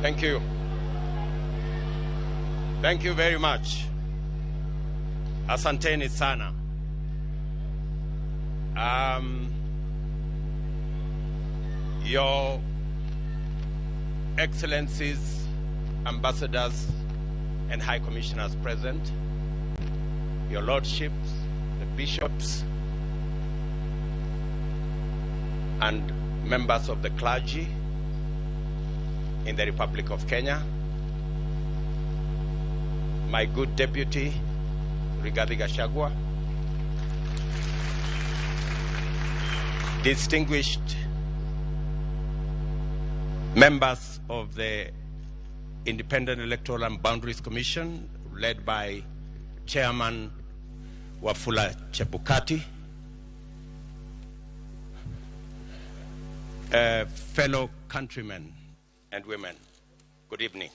Thank you. Thank you very much. Asanteni sana. Your Excellencies, Ambassadors, and High Commissioners present, Your Lordships, the Bishops, and members of the clergy in the Republic of Kenya, my good Deputy, Rigathi Gachagua, distinguished members of the Independent Electoral and Boundaries Commission, led by Chairman Wafula Chebukati, fellow countrymen and women, good evening.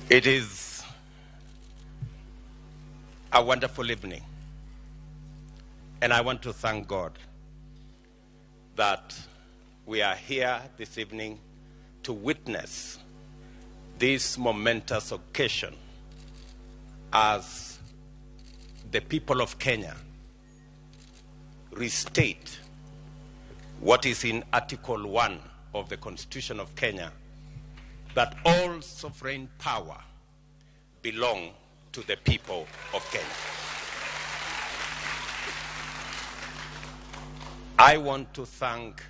It is a wonderful evening, and I want to thank God that we are here this evening to witness this momentous occasion as the people of Kenya restate what is in Article 1 of the Constitution of Kenya, that all sovereign power belong to the people of Kenya. I want to thank